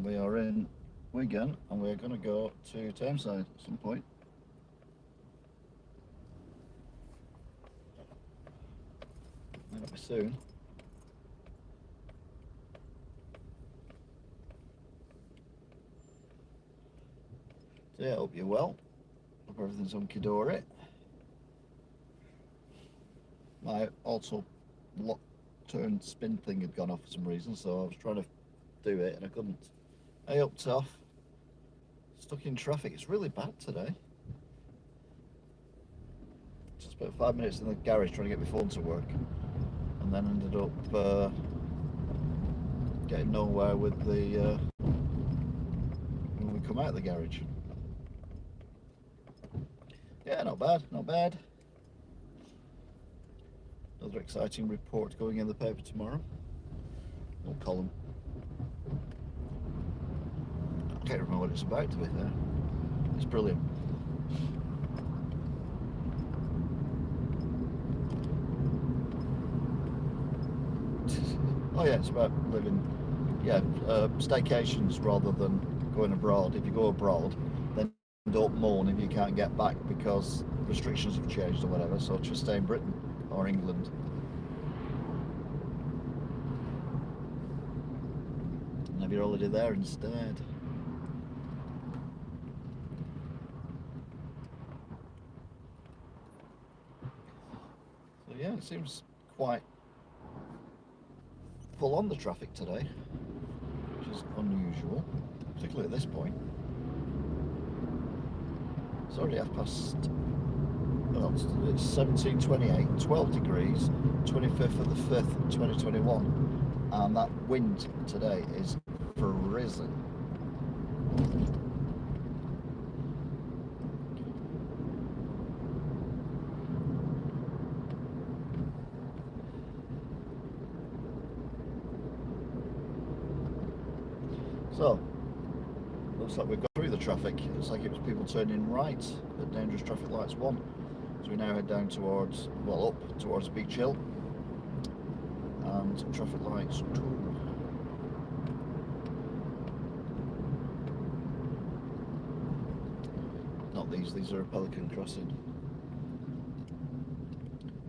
We are in Wigan and we're going to go to Tameside at some point. Might not be soon. So yeah, hope you're well. Hope everything's hunky-dory. My auto lock turn spin thing had gone off for some reason, so I was trying to do it and I couldn't. I upped off. Stuck in traffic. It's really bad today. Just spent 5 minutes in the garage trying to get my phone to work, and then ended up getting nowhere with the when we come out of the garage. Yeah, not bad, not bad. Another exciting report going in the paper tomorrow. No column. I can't remember what it's about, to be fair. It's brilliant. Oh yeah, it's about living, staycations rather than going abroad. If you go abroad, then don't moan if you can't get back because restrictions have changed or whatever, so just stay in Britain or England. And have your holiday there instead. So yeah, it seems quite full on the traffic today, which is unusual, particularly at this point. It's already half past, well, it's 17:28, 12 degrees, 25th of the 5th, 2021, and that wind today is freezing. So, looks like we've got through the traffic. Looks like it was people turning right at dangerous traffic lights 1. So we now head down towards, well, up towards Beach Hill and traffic lights 2. Not these are a Pelican crossing.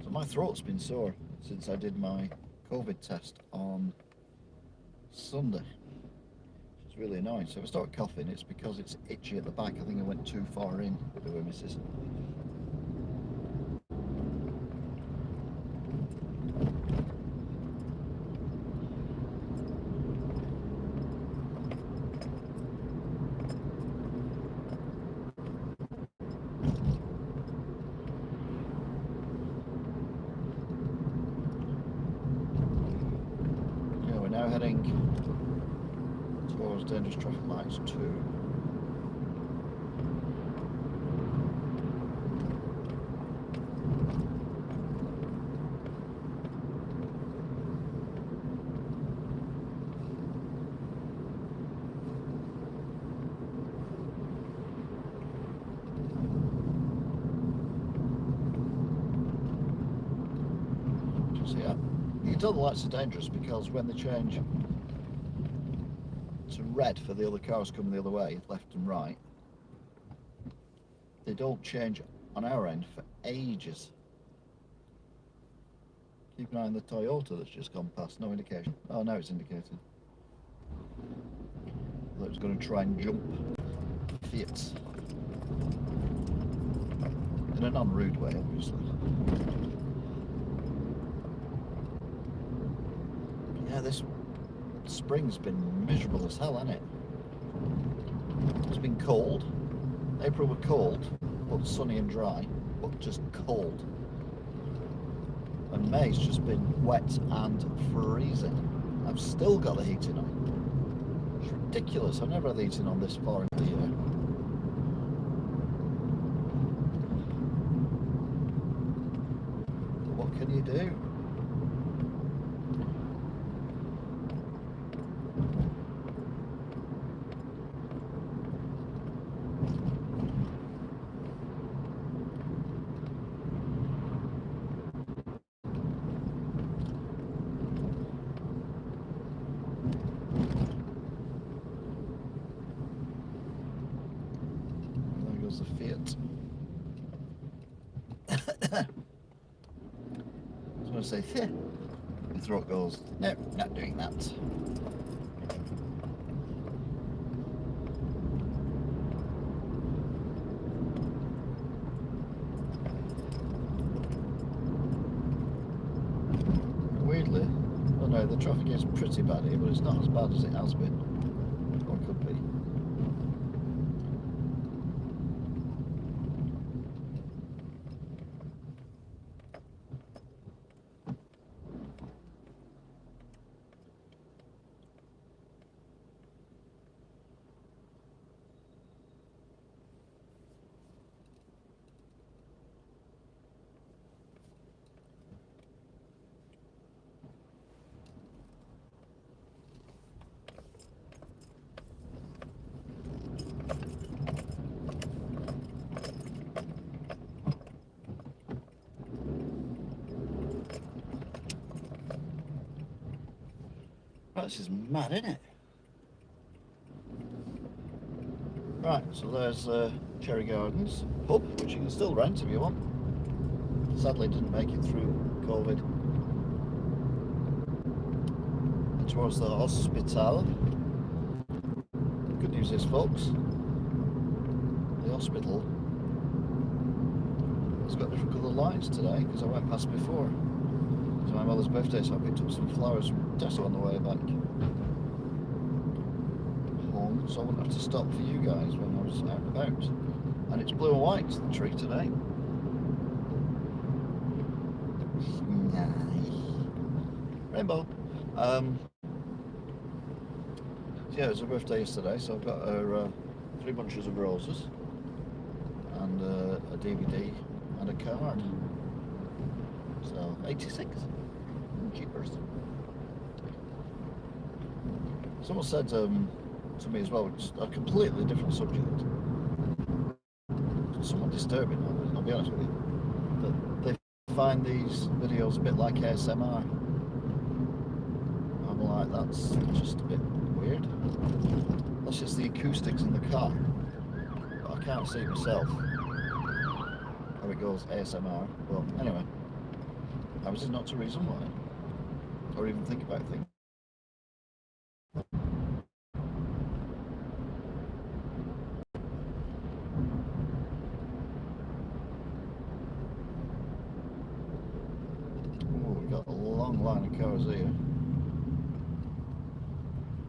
So my throat's been sore since I did my COVID test on Sunday. It's really annoying. So if I start coughing, it's because it's itchy at the back. I think I went too far in with the missus. Yeah, we're now heading towards dangerous traffic lights 2. So yeah, you can tell the lights are dangerous because when they change to red for the other cars coming the other way, left and right, they don't change on our end for ages. Keep an eye on the Toyota that's just gone past, no indication. Oh, now it's indicated. I thought it was going to try and jump Fiat. In a non-rude way, obviously. Yeah, this spring's been miserable as hell, hasn't it? It's been cold. April was cold, but sunny and dry, but just cold. And May's just been wet and freezing. I've still got the heating on. It's ridiculous. I've never had the heating on this far into the year. But what can you do? want to say, "Heh," my throat goes, "No, not doing that." Weirdly, well, no, the traffic is pretty bad here, but it's not as bad as it has been, or could be. Right, this is mad, isn't it? Right, so there's Cherry Gardens pub, which you can still rent if you want. Sadly, didn't make it through COVID. And towards the hospital. Good news is, folks, the hospital has got different coloured lights today because I went past before. It was my mother's birthday, so I picked up some flowers from Tesco on the way back home, so I wouldn't have to stop for you guys when I was out and about. And it's blue and white, the tree today. Rainbow. So yeah, it was her birthday yesterday, so I've got her 3 bunches of roses and a DVD and a card. So 86 cheapers. Someone said to me as well, it's a completely different subject, somewhat disturbing, I'll be honest with you, that they find these videos a bit like ASMR. I'm like, that's just a bit weird. That's just the acoustics in the car, but I can't see it myself how it goes ASMR. But anyway, I was not to reason why, or even think about things. Oh, we've got a long line of cars here.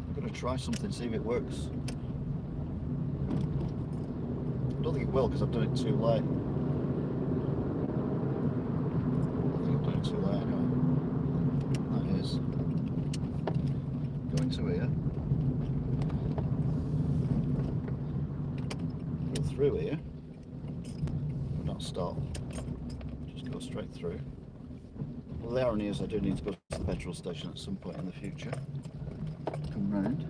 I'm going to try something, see if it works. I don't think it will because I've done it too late. I think I've done it too late anyway. That is going to here. Go through here. But not stop. Just go straight through. Well, the irony is I do need to go to the petrol station at some point in the future. Come round.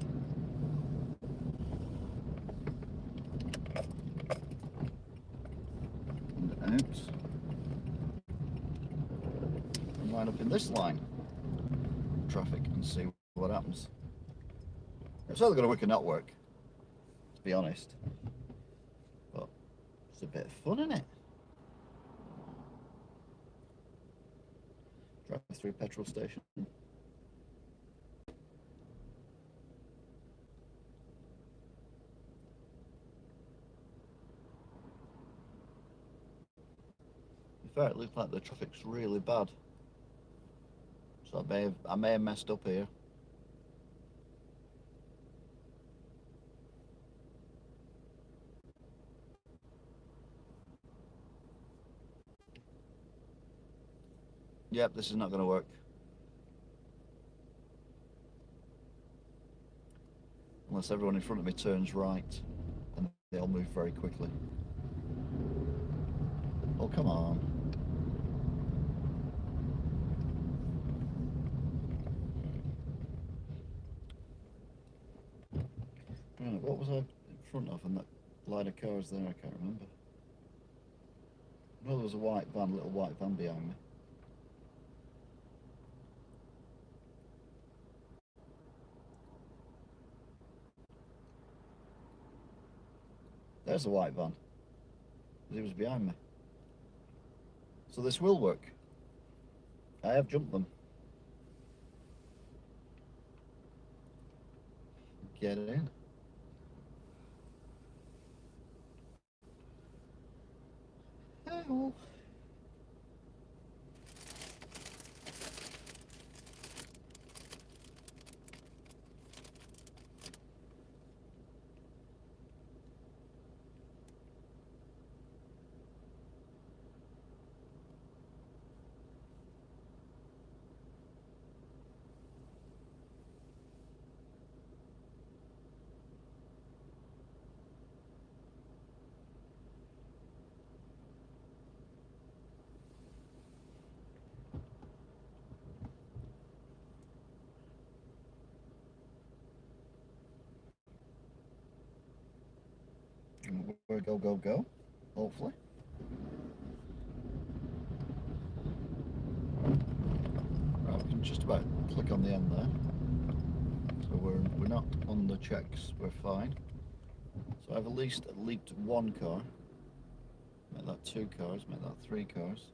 And out. And line up in this line. Traffic and see what happens. It's either going to work or not work, to be honest. But it's a bit of fun, isn't it? Drive through a petrol station. In fact, it looks like the traffic's really bad. So I may have messed up here. Yep, this is not going to work. Unless everyone in front of me turns right, and they'll move very quickly. Oh, come on. Right, what was I in front of in that line of cars there? I can't remember. No, there was a white van, little white van behind me. There's a white van. It was behind me. So this will work. I have jumped them. Get in. Oh. Go, go, go. Hopefully. Right, we can just about click on the end there. So we're not on the checks. We're fine. So I've at least leaped one car. Make that 2 cars. Make that 3 cars.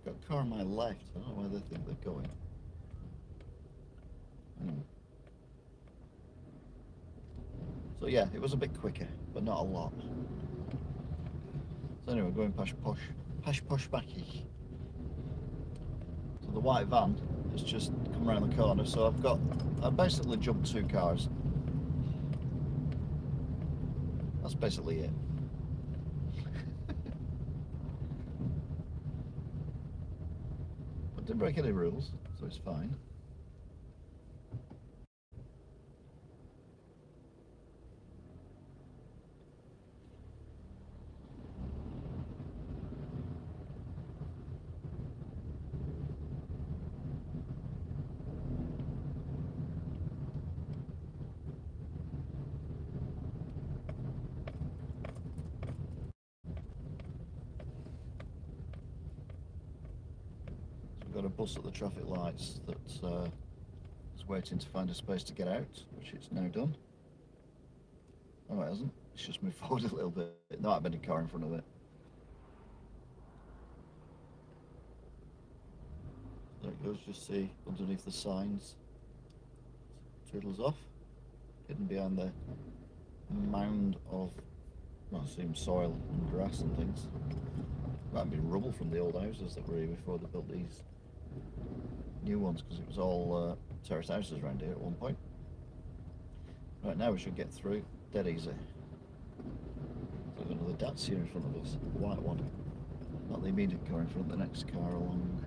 Got a car on my left. I don't know where they think they're going. So yeah, it was a bit quicker, but not a lot. So anyway, going posh posh backy. So the white van has just come around the corner. So I've basically jumped 2 cars. That's basically it. But didn't break any rules, so it's fine. Got a bus at the traffic lights that is waiting to find a space to get out, which it's now done. No, it hasn't. It's just moved forward a little bit. There might have been a car in front of it. There it goes, just see underneath the signs. Toodles off. Hidden behind the mound of, well, I assume soil and grass and things. Might have been rubble from the old houses that were here before they built these new ones, because it was all terraced houses around here at one point. Right, now we should get through dead easy. So we've got another Dacia in front of us, the white one. Not the immediate car in front, the next car along.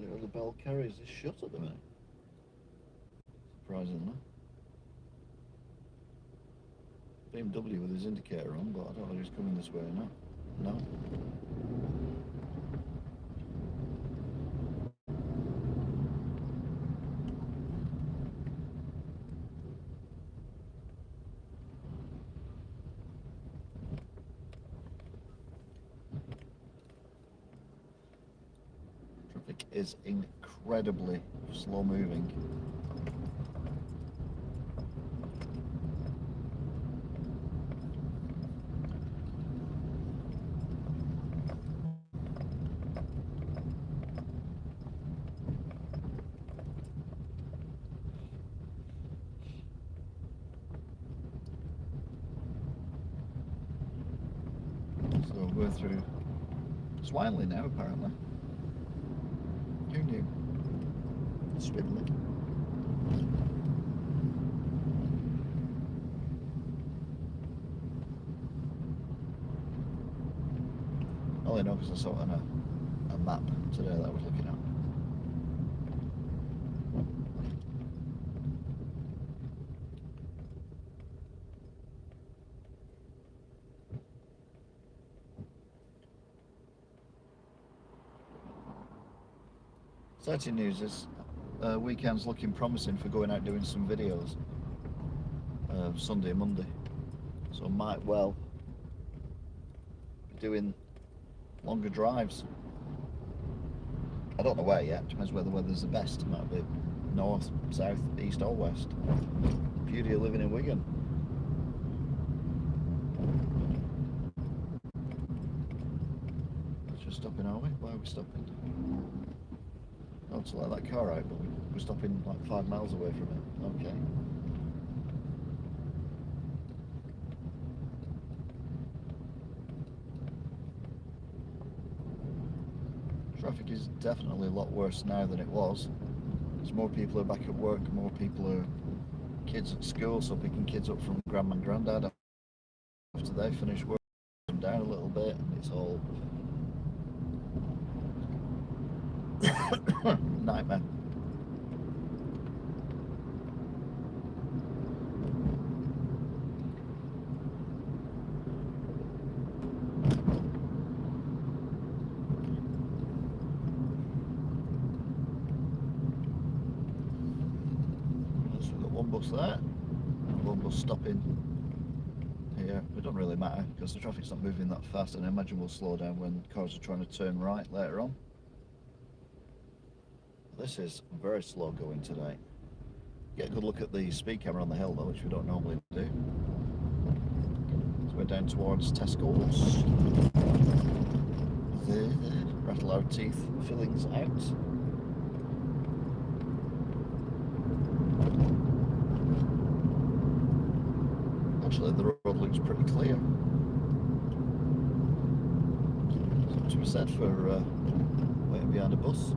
So the bell carriers is shut at the minute. Surprisingly. BMW with his indicator on, but I don't know if he's coming this way or not. No. Traffic is incredibly slow moving. So we're through Swinley now, apparently. Who knew? Swinley. I only know because I saw it on a map today that I was looking at. Exciting news is weekend's looking promising for going out doing some videos. Sunday and Monday. So might well be doing longer drives. I don't know where yet, depends where the weather's the best. It might be north, south, east or west. Beauty of living in Wigan. Let's just stopping, are we? Why are we stopping? Not to let that car out, but we're stopping like 5 miles away from it. Okay. Traffic is definitely a lot worse now than it was. There's more people are back at work, more people are kids at school, so picking kids up from grandma and granddad after they finish work, them down a little bit, and it's all nightmare. So we've got one bus there, and one bus stopping here. It doesn't really matter because the traffic's not moving that fast, and I imagine we'll slow down when cars are trying to turn right later on. This is very slow going today. Get a good look at the speed camera on the hill though, which we don't normally do. So we're down towards Tesco's. Rattle our teeth, fillings out. Actually, the road looks pretty clear. Something to be said for waiting behind a bus.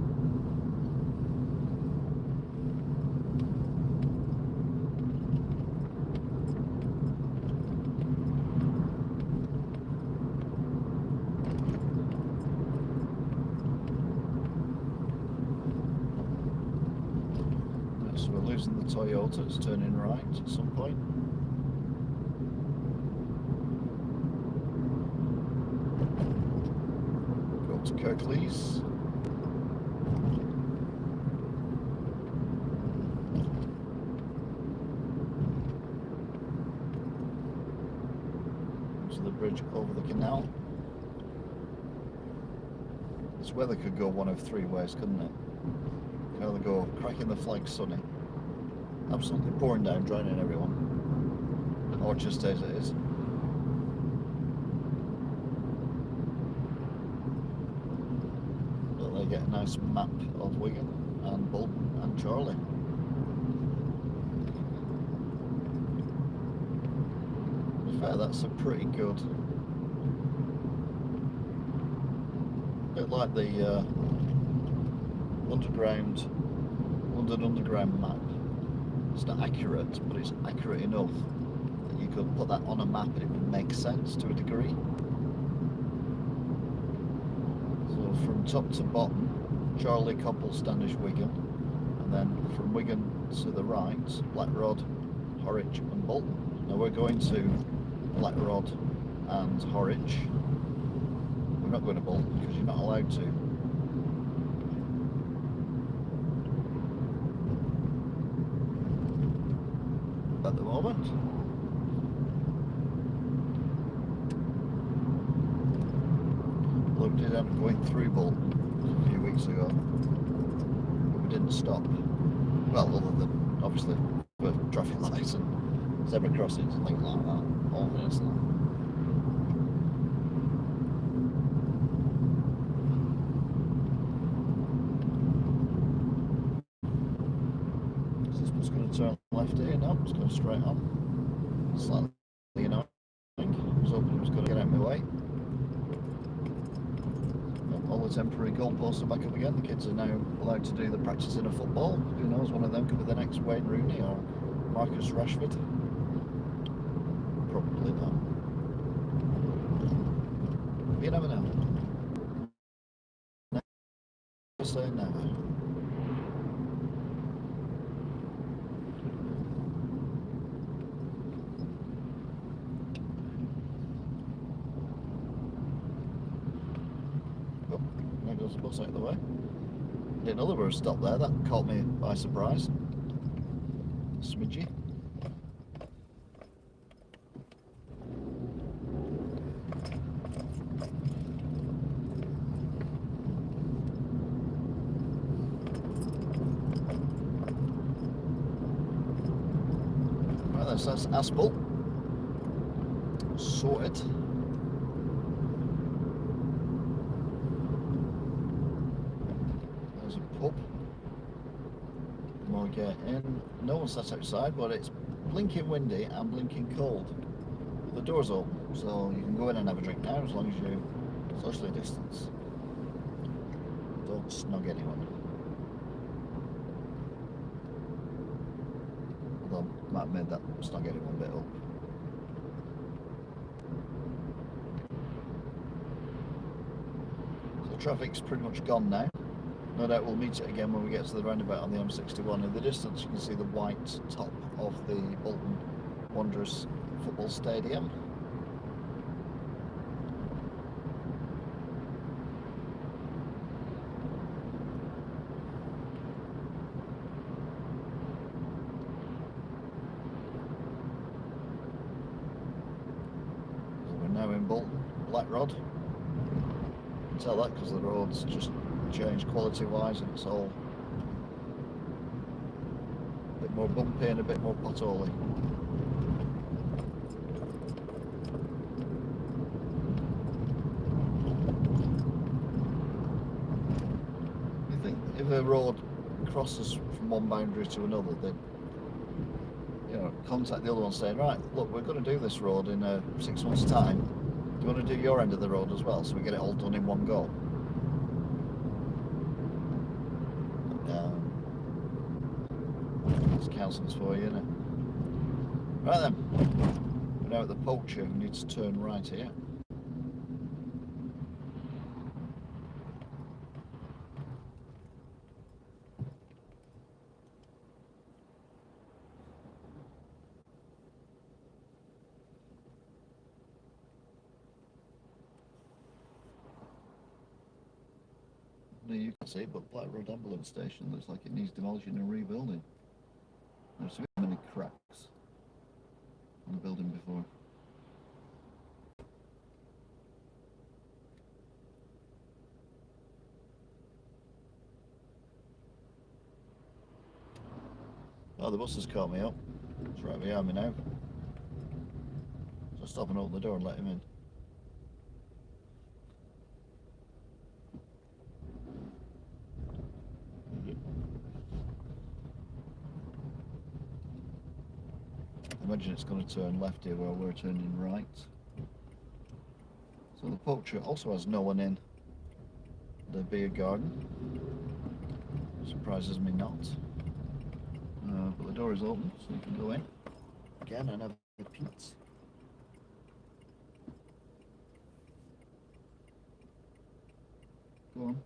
So we're losing the Toyota, it's turning right at some point. Go to Kirklees. To the bridge over the canal. This weather could go one of three ways, couldn't it? It could either go cracking the flag sunny, absolutely pouring down, drowning everyone, or it just stays as it is. But they get a nice map of Wigan and Bolton and Charlie. In fact, that's a pretty good, bit like the London Underground map. It's not accurate, but it's accurate enough that you could put that on a map and it would make sense to a degree. So from top to bottom, Charlie, Cobble, Standish, Wigan, and then from Wigan to the right, Blackrod, Horwich and Bolton. Now we're going to Blackrod and Horwich. We're not going to Bolton because you're not allowed to. At the moment. Look, did end up going through Bolton a few weeks ago, but we didn't stop. Well, other than obviously for traffic lights and zebra crossings and things like that, obviously. Is this bus going to turn left here? No, it's going straight on. Slightly annoying. I was hoping it was going to get out of my way. All the temporary goalposts are back up again. The kids are now allowed to do the practicing of football. Who knows, one of them could be the next Wayne Rooney or Marcus Rashford. Probably not. You never know. Never say never. Oh, there goes the bus out of the way. didn't know there were a stop there. That caught me by surprise. Smidgy. Right, that's Aspel. Sorted. There's a pub. More get in. No one sat outside, but it's blinking windy and blinking cold. The door's open, so you can go in and have a drink now as long as you socially distance. Don't snog anyone. Although I might have made that snog anyone bit up. So traffic's pretty much gone now. No doubt we'll meet it again when we get to the roundabout on the M61. In the distance you can see the white top of the Bolton Wanderers football stadium. So we're now in Bolton, Black Rod. You can tell that because the road's just changed quality wise and it's all a bit more bumpy and a bit more potholy. You think if a road crosses from one boundary to another, then contact the other one saying, right, look, we're going to do this road in 6 months' time. Do you want to do your end of the road as well, so we get it all done in one go? It's councils for you, isn't it? Right then, we're now at the Poacher. We need to turn right here. No, you can see, but Black Road Ambulance Station looks like it needs demolishing and rebuilding. There's so many cracks on the building before. Oh, the bus has caught me up. It's right behind me now. So stop and open the door and let him in. I imagine it's going to turn left here while we're turning right. So the Poacher also has no one in the beer garden. Surprises me not. But the door is open, so you can go in again and have a pizza. Go on.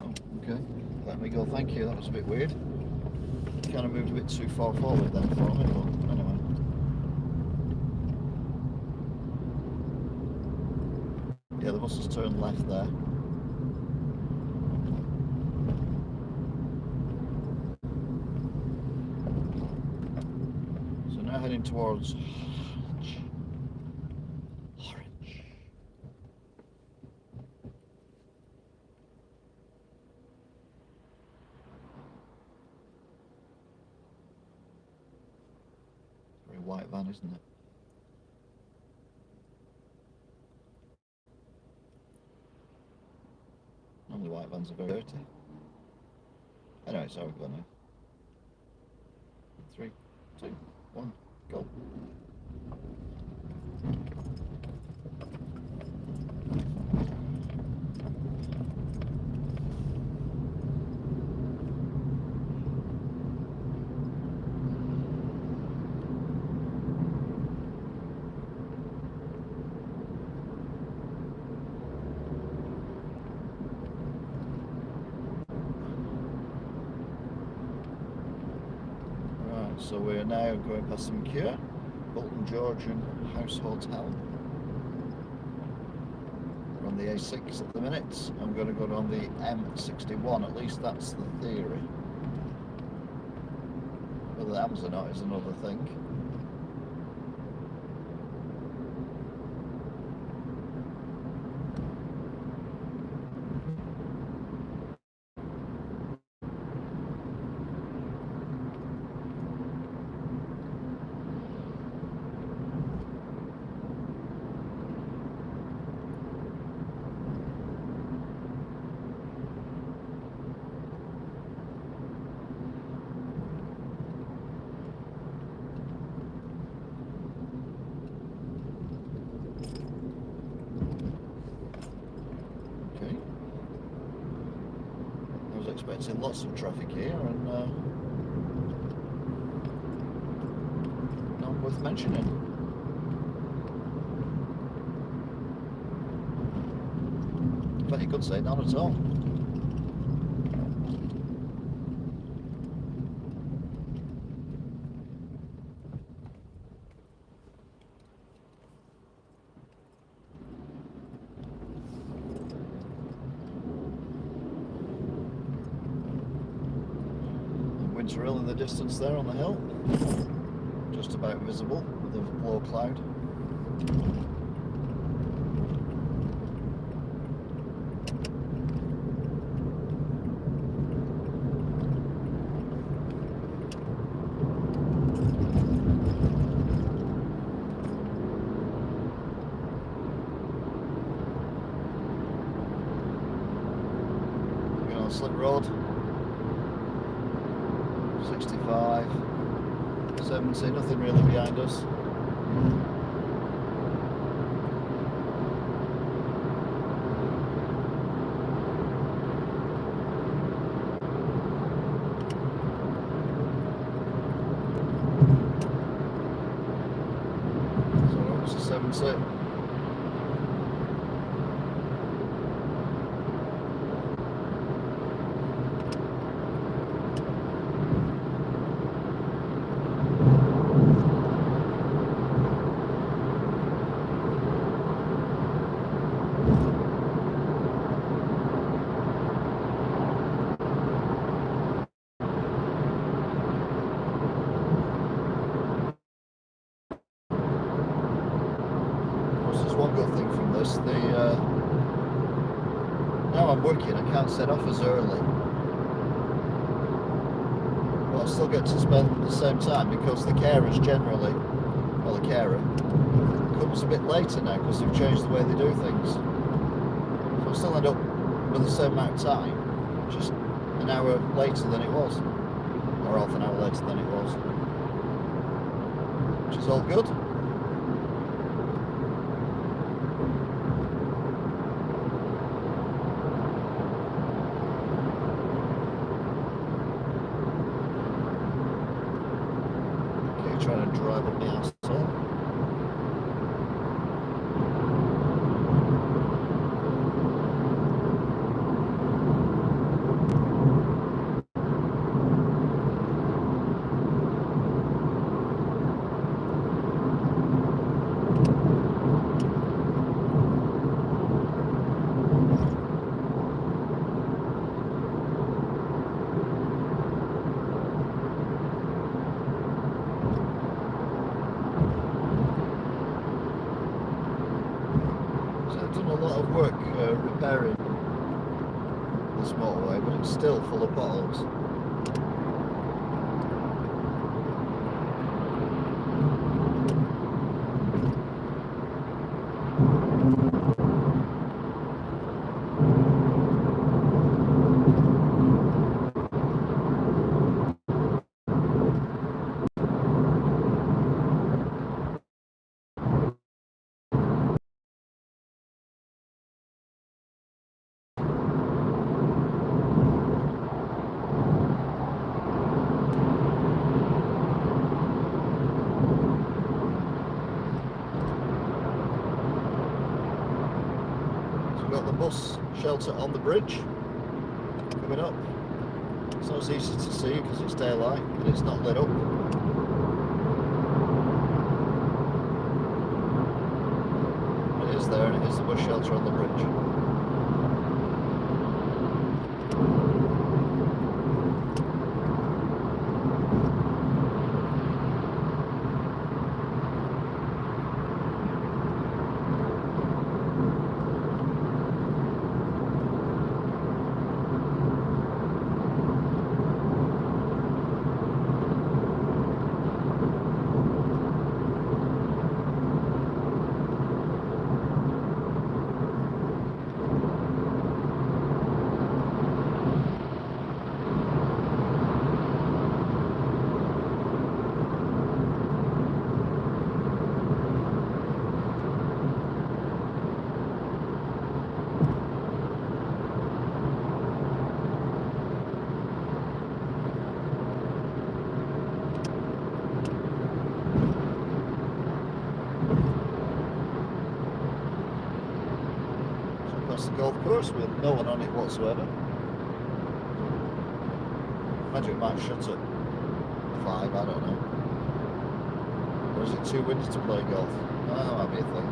Oh, okay. Let me go. Thank you. That was a bit weird. Kind of moved a bit too far forward then for me, but anyway. Yeah, the bus has turned left there. So now heading towards Orange. Very white van, isn't it? Normally white vans are very dirty. Anyway, sorry, we've got now. 3, 2, 1, go. So we're now going past some Cure, Bolton Georgian House Hotel. on the A6 at the minute. I'm going to go on the M61, at least that's the theory. Whether that happens or not is another thing. Expecting lots of traffic here, and not worth mentioning. But you could say none at all. Drill in the distance there on the hill, just about visible with a low cloud. We're on Slip Road. 65, 70, nothing really behind us. So up to 70. One good thing from this, now I'm working, I can't set off as early, but I still get to spend the same time because the carers generally, well, the carer comes a bit later now because they've changed the way they do things, so I still end up with the same amount of time, just an hour later than it was, or half an hour later than it was, which is all good. Trying to drive up the asshole. Work repairing this motorway, but it's still full of potholes. Got the bus shelter on the bridge coming up. It's not as easy to see because it's daylight and it's not lit up. It is there and it is the bus shelter on the bridge. The golf course with no one on it whatsoever. Imagine it might shut at 5, I don't know. Or is it too windy to play golf? Oh, that might be a thing.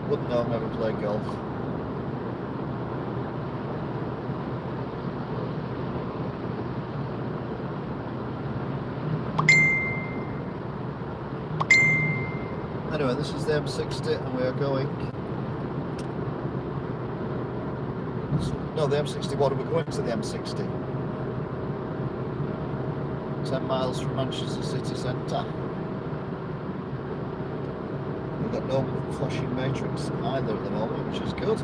Wouldn't know, I've never played golf. Anyway, this is the M60 and we are going... No, the M61, we're going to the M60. 10 miles from Manchester city centre. We've got no flashing matrix either at the moment, which is good.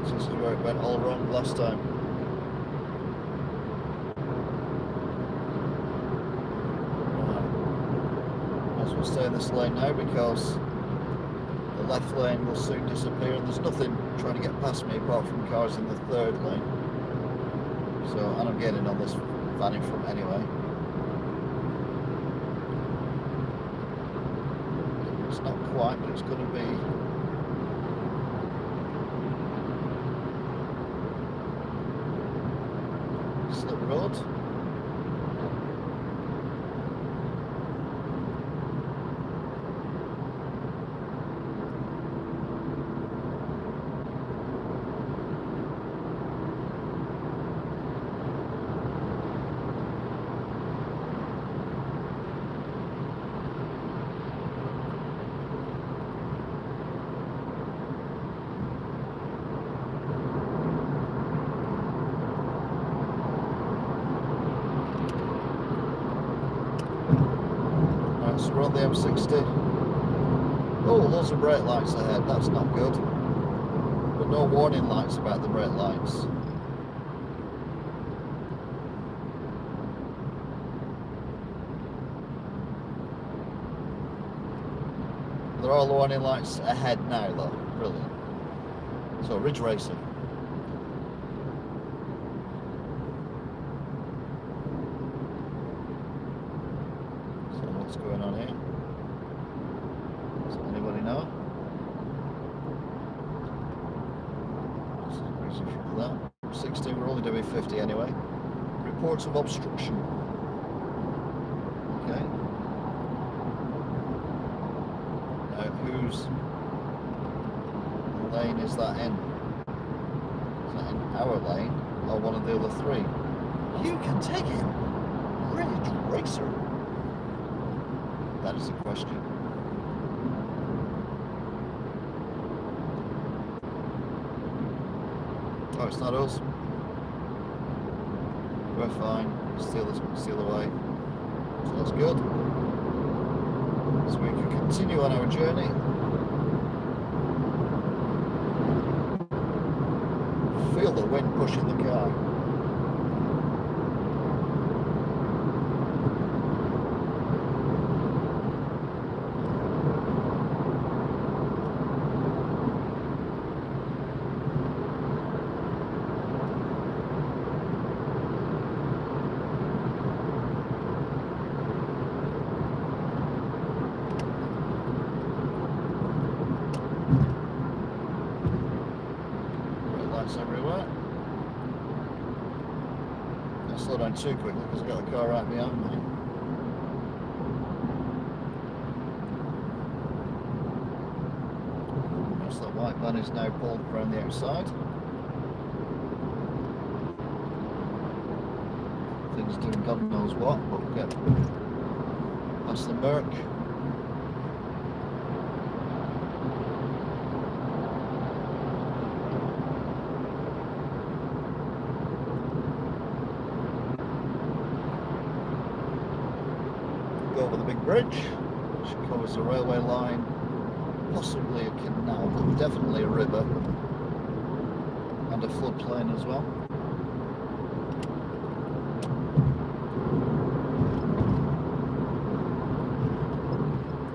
This is where it went all wrong last time. We'll stay in this lane now because the left lane will soon disappear and there's nothing trying to get past me apart from cars in the third lane. So, and I'm getting on this van in front anyway. It's not quite, but it's going to be slip road. So we're on the M60. Oh, lots of brake lights ahead, that's not good. But no warning lights about the brake lights. There are warning lights ahead now though, brilliant. So, Ridge Racing. What's going on here? Does anybody know? Just easy from that. 60, we're only doing 50 anyway. Reports of obstruction. Okay. Now, whose lane is that in? Is that in our lane or one of the other three? You can take it! Ridge Racer! That is the question. Oh, it's not us. We're fine. Steal away. So that's good. So we can continue on our journey. Feel the wind pushing the car. Everywhere. Don't slow down too quickly because I've got the car right behind me. So that white van is now pulled around the outside. Things doing God knows what, but we'll get past the Merc. Go over the big bridge, which covers the railway line, possibly a canal, but definitely a river, and a floodplain as well.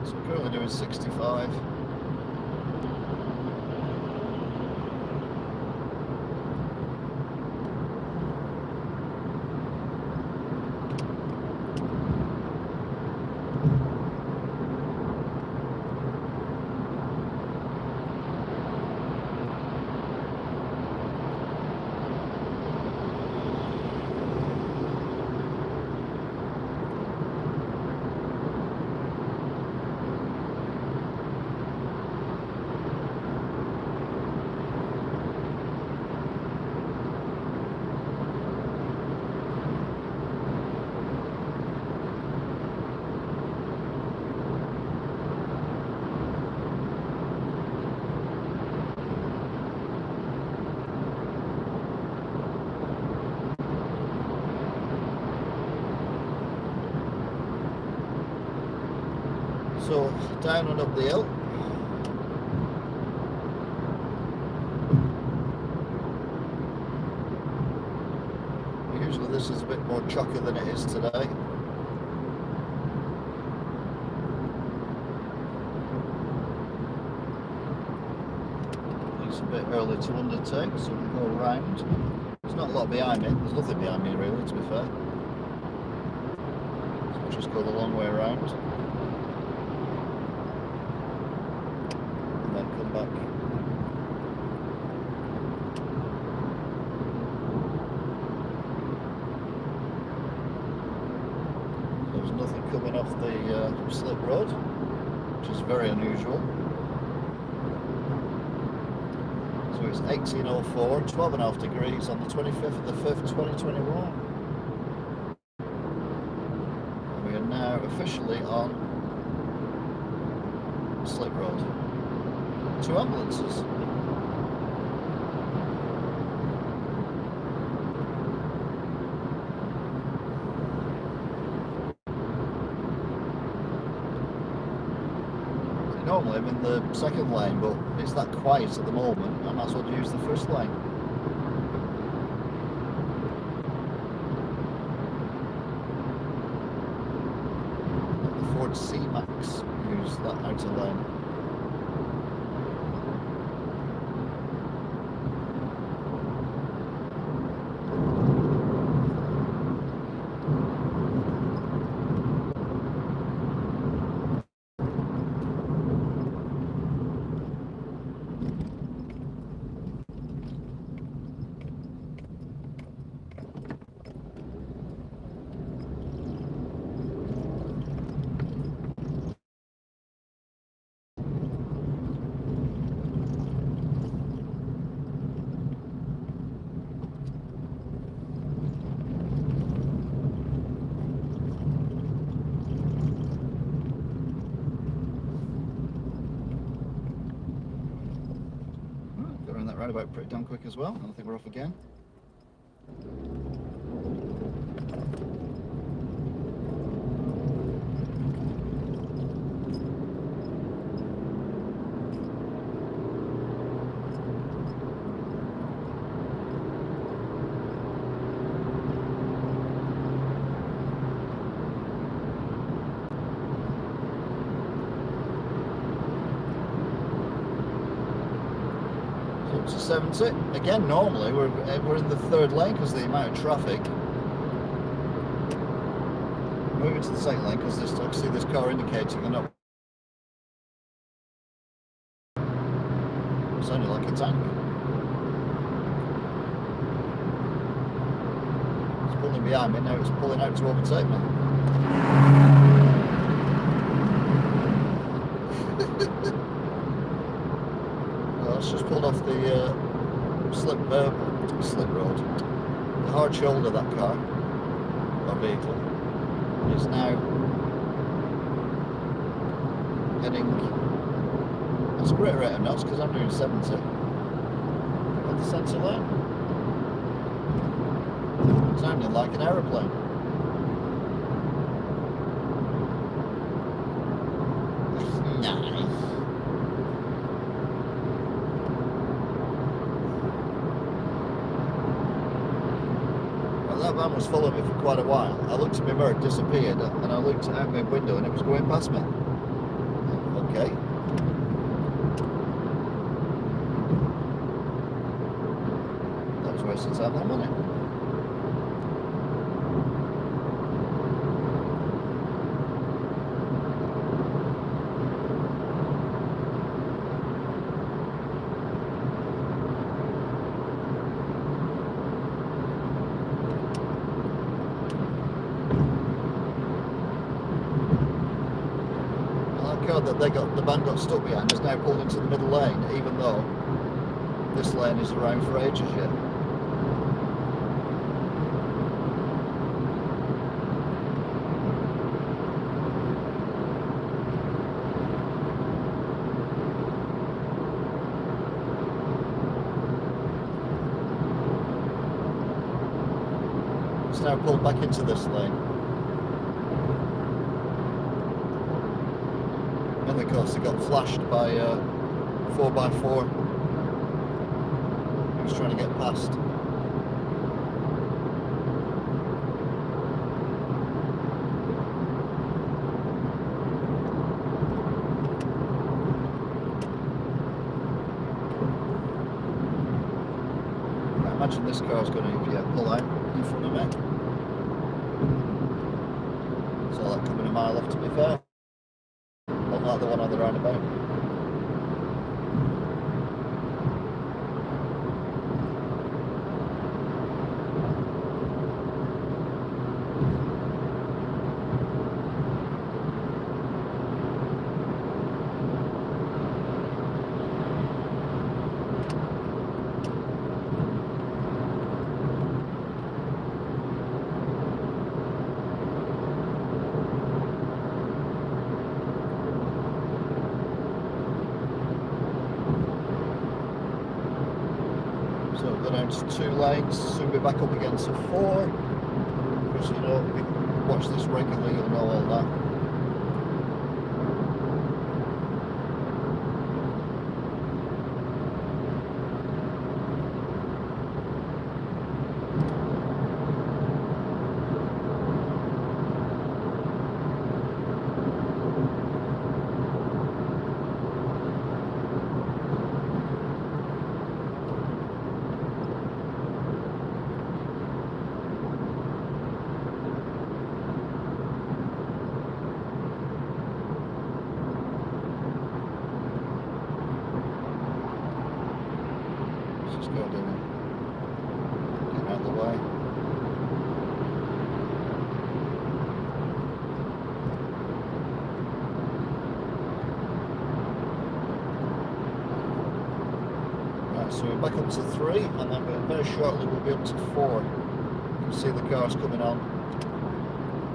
So we're currently doing 65. So down and up the hill. Usually this is a bit more chocker than it is today. It's a bit early to undertake, so we'll go around. There's not a lot behind me. There's nothing behind me really, to be fair. So we'll just go the long way around. Back. There's nothing coming off the slip road, which is very unusual. So it's 18:04, 12.5 degrees on the 25th of the 5th, 2021. And we are now officially on slip road. 2 ambulances. Normally I'm in the second lane, but it's that quiet at the moment, I might as well use the first lane. The Ford C-Max use that outer lane. Roundabout pretty damn quick as well, and I think we're off again. To 70. Again, normally we're in the third lane because of the amount of traffic. Moving to the second lane because I see this car indicating they're not. Sounded like a tank. It's pulling behind me, now it's pulling out to overtake me. slip road, the hard shoulder of that car or vehicle is now heading. That's a great rate of knots because I'm doing 70 on the centre lane. Sounding like an aeroplane. Nice. Well, that van was following me for quite a while. I looked at my mirror, it disappeared, and I looked out my window and it was going past me. Okay. That was wasting time then, wasn't it? That the van got stuck behind has now pulled into the middle lane, even though this lane is around for ages yet. It's now pulled back into this lane. And of course they got flashed by 4x4 who was trying to get past. I imagine this car's going to pull out in front of me. So that coming a mile off, to be fair. Like the one on the roundabout. So we're down to 2 lanes, soon be back up again to 4. Because you know, if you watch this regularly, you'll know all that. Just go down, get out of the way. Right, so we're back up to 3, and then very shortly we'll be up to 4. You can see the cars coming on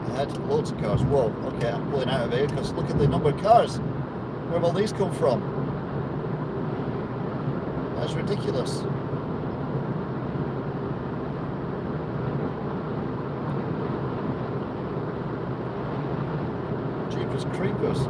ahead, loads of cars. Whoa, okay, I'm pulling out of here because look at the number of cars. Where have all these come from? That's ridiculous. Jeepers creepers.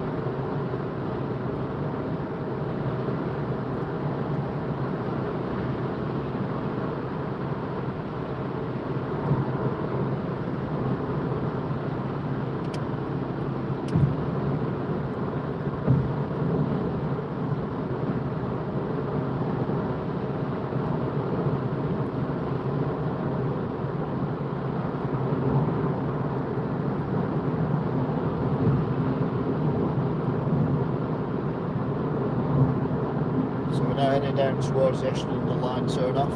Now heading down towards the Ashland line turn off.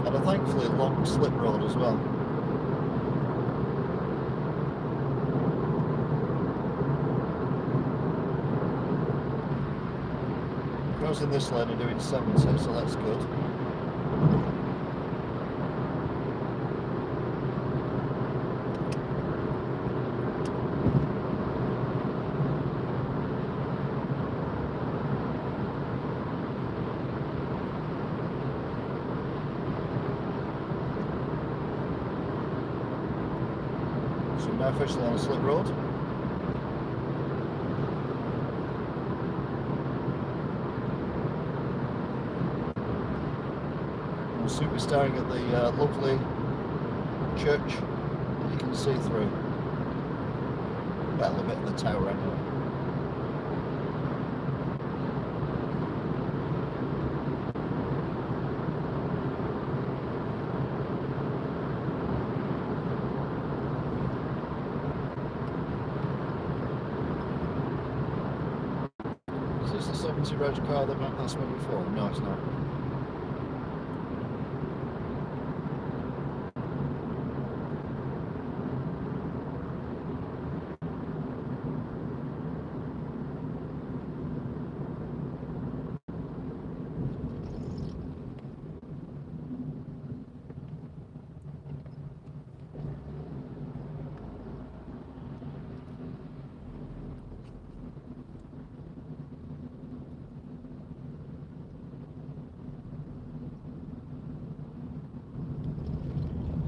And a thankfully long slip road as well. cars in this lane are doing 70, so that's good. So we're now officially on a slip road. We'll soon be staring at the lovely church that you can see through. Well, a bit of the tower anyway. Is this the 70 reg car that went past me before? No, it's not.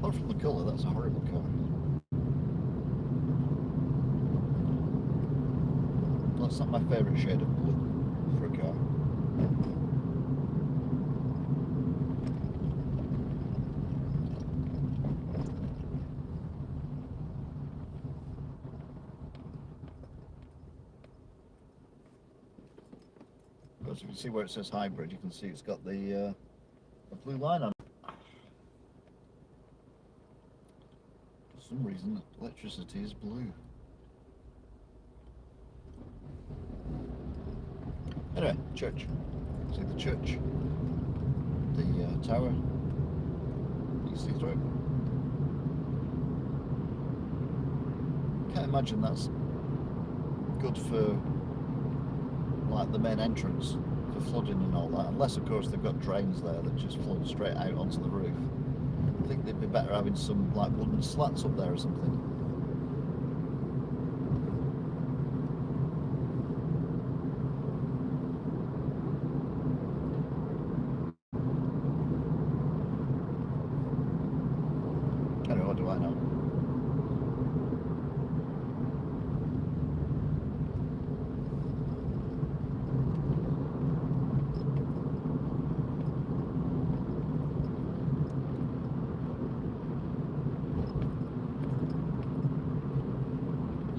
Apart from the colour, that's a horrible car. That's not my favourite shade of blue for a car. Because if you see where it says hybrid, you can see it's got the blue line on it. For some reason, electricity is blue. Anyway, church. See the church, the tower. You see through it. Can't imagine that's good for like the main entrance for flooding and all that, unless of course they've got drains there that just flood straight out onto the roof. I think they'd be better having some like wooden slats up there or something. Anyway, what do I know?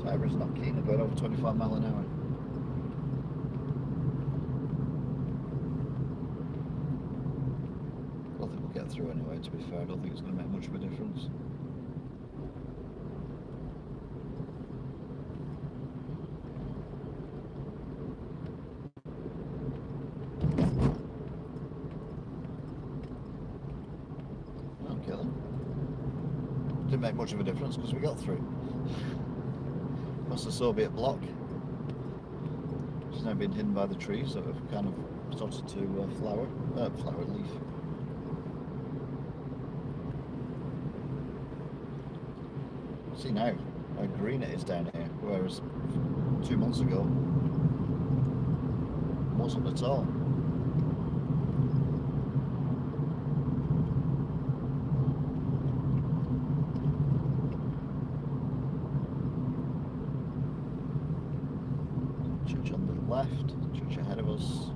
Cyber's not keen about over 25 mile an hour. I think we'll get through anyway, to be fair. I don't think it's going to make much of a difference. Okay then. Didn't make much of a difference because we got through. Across the Soviet block, which is now being hidden by the trees that have kind of started to flower leaf. See now how green it is down here, whereas 2 months ago it wasn't at all. Church on the left, church ahead of us.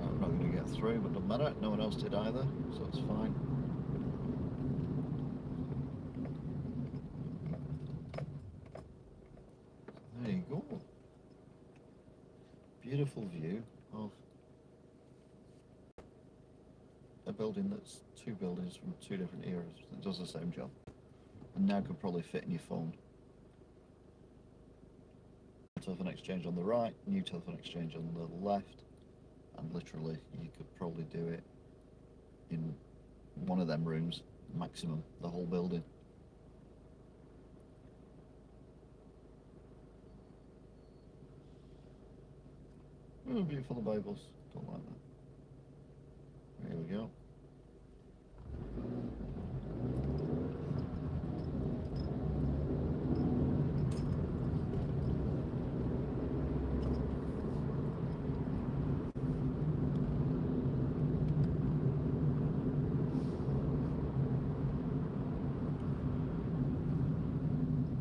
I'm not going to get through, but doesn't matter. No one else did either, so it's fine. There you go. Beautiful view of a building that's two buildings from two different eras that does the same job, and now could probably fit in your phone. Telephone exchange on the right, new telephone exchange on the left, and literally you could probably do it in one of them rooms, maximum, the whole building. Oh, beautiful, the Bibles. Don't like that. Here we go.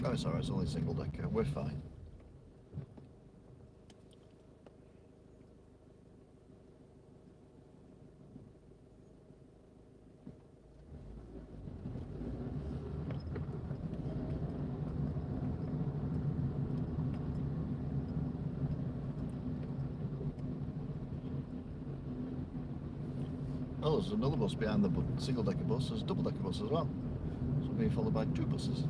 Oh, it's alright, it's only single decker. We're fine. Oh, there's another bus behind the single decker bus. There's a double decker bus as well. So being followed by 2 buses.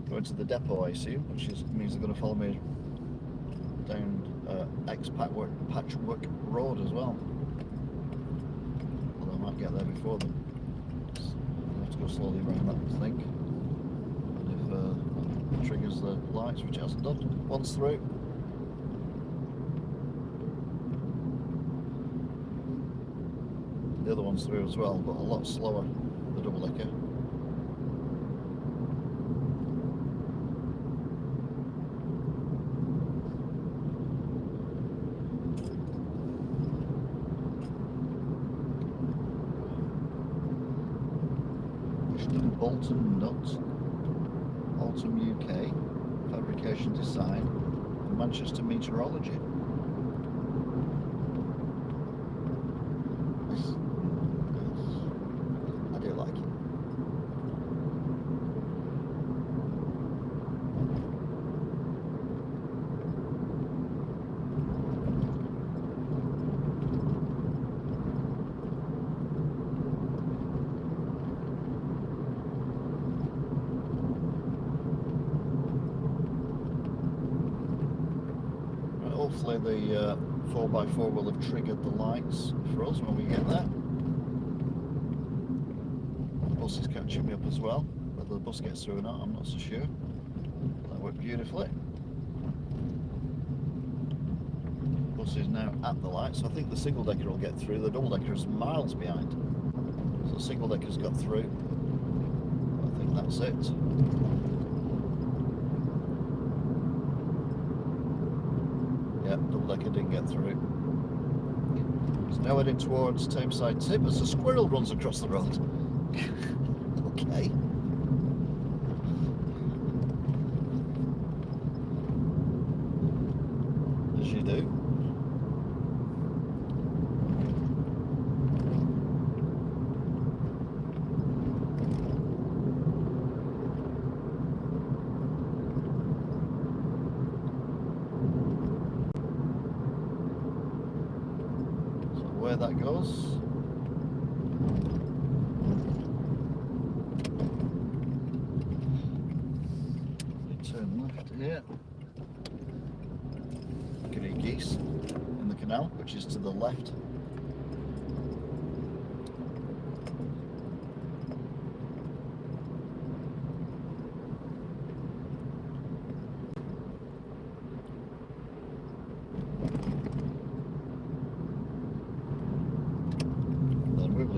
Going to the depot, I assume, which means they're going to follow me down Patchwork Road as well. Although I might get there before them. I'll have to go slowly around that thing. And if it triggers the lights, which it hasn't done. One's through. The other one's through as well, but a lot slower, the double decker. Bolton Nuts, Altum UK, Fabrication Design, and Manchester Meteorology. I do like it. Hopefully the 4x4 will have triggered the lights for us when we get there. The bus is catching me up as well. Whether the bus gets through or not, I'm not so sure. That worked beautifully. The bus is now at the lights, so I think the single decker will get through. The double decker is miles behind. So the single decker's got through. I think that's it. Yeah, double decker didn't get through. It's now heading towards Tameside Tip as a squirrel runs across the road. Okay. As you do. Where that goes. Turn left here. Guinea geese in the canal, which is to the left.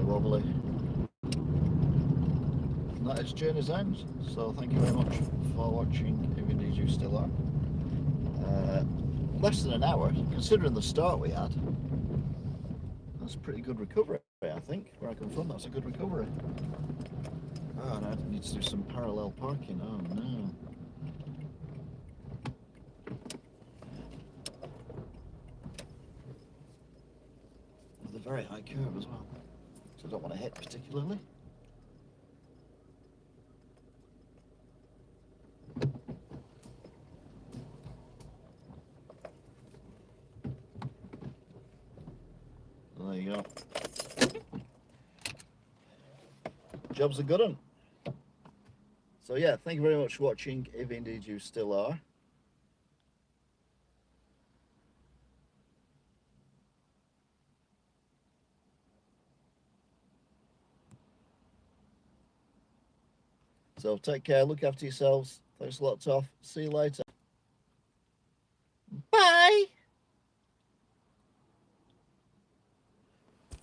Wobbly. And that is journey's end. So thank you very much for watching, if indeed you still are. Less than an hour, considering the start we had. That's a pretty good recovery, I think. Where I come from, that's a good recovery. Oh, and I need to do some parallel parking. Oh no. With a very high curve as well. So I don't want to hit particularly. So there you go. Job's a good one. So yeah, thank you very much for watching, if indeed you still are. So take care, look after yourselves. Thanks a lot, Toff. See you later. Bye.